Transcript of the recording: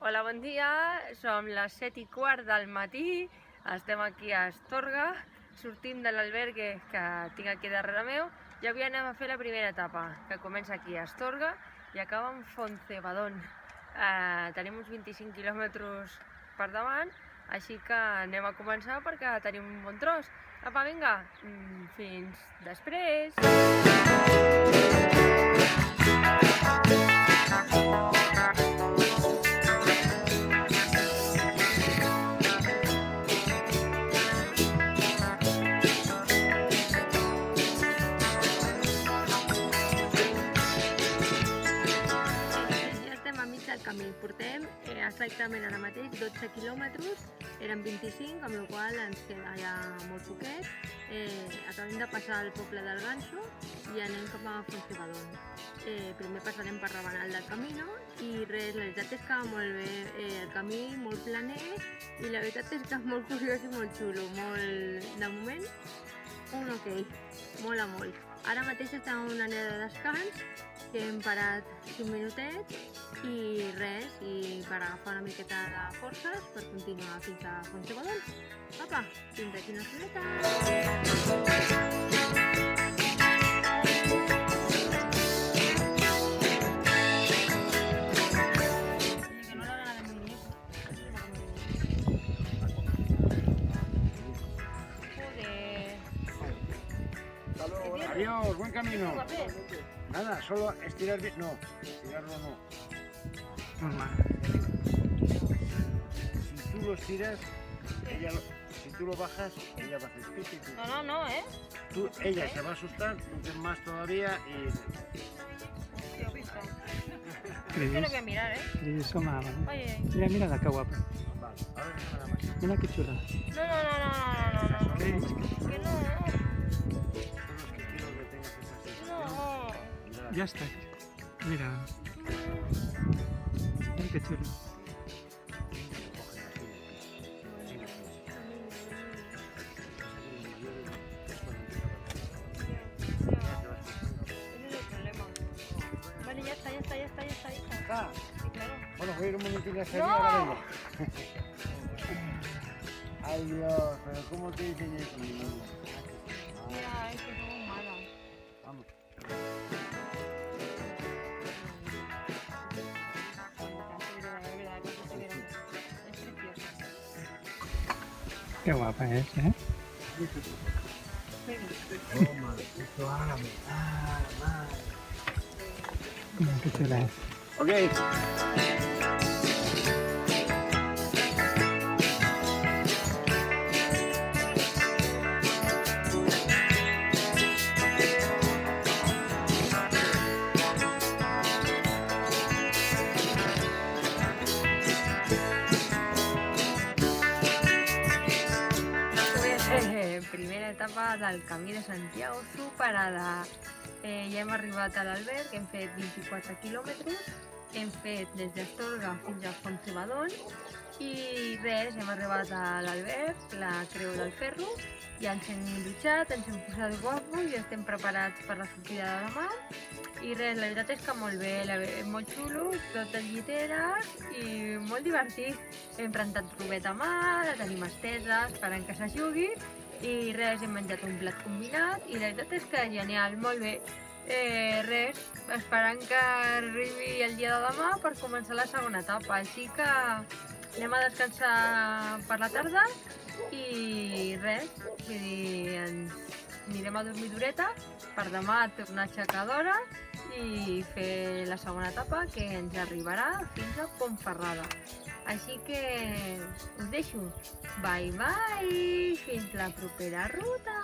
Hola, bon dia. Som les 7:15 del matí. Estem aquí a Astorga. Sortim de l'albergue que tinc aquí darrere meu i avui anem a fer la primera etapa, que comença aquí a Astorga i acaba en Fontcebadón. Tenim uns 25 quilòmetres per davant, així que anem a començar perquè tenim un bon tros. Apa, vinga, fins després! Portem exactament ara mateix 12 quilòmetres, eren 25, amb la qual cosa ens queda ja molt poquet. Acabem de passar el poble del Ganso i anem cap a Fontcebadón. Primer passarem per Rabanal del Camino i res, la veritat és que molt bé el camí, molt planer i la veritat és que molt curiós i molt xulo, de moment un ok, mola molt. Ara mateix estem en una neda de descans, que hem parat 5 minutets i res, i per agafar una miqueta de forces per continuar fins a Fontcebadón. Apa, fins d'aquí una estoneta! Adiós, buen camino. Nada, solo estirar bien. No, estirarlo no. Si tú lo estiras, si tú lo bajas, ella va a hacer pipi. No, Ella se va a asustar, tú más todavía y... Hostia, pista. Yo lo voy a mirar, Eso más, ¿vale? Oye. Mira la caguapa. Vale, a ver, nada más. Mira qué chula. No. ¿Qué? Que no. Todos que quiero que tengas esa sensación. No. Ya está. Mira. Mira qué chulo. Vale, ya está. Ah, Sí, claro. bueno, voy a ir un momentito a salir ¡No! ahora vengo. Ay Dios, pero ¿cómo te dicen eso, mi niño? Mira, es que somos malas. Vamos. Es preciosa. Qué guapa es, ¿eh? Toma, esto hágame. Mira qué chula es. Ok. Primera etapa del Camí de Santiago superada. Ja hem arribat a l'alberg, hem fet 24 quilòmetres, hem fet des d'Astorga fins a Fontcebadón i res, hem arribat a l'alberg, la Creu del Ferro, ja ens hem dutxat, ens hem posat guapos i estem preparats per la sortida de demà. I res, la veritat és que molt bé, molt xulo, totes lliteres i molt divertit. Hem rentat robet a mà, la tenim estesa, esperant que s'aixugui i res, hem menjat un plat combinat i la veritat és que genial, molt bé. Res, esperant que arribi el dia de demà per començar la segona etapa, així que anem a descansar per la tarda i res, vull dir, ens anirem a dormir d'horeta per demà tornar a aixecar d'hora i fer la segona etapa que ens arribarà fins a Pontferrada. Així que us deixo. Bye bye! Fins la propera ruta!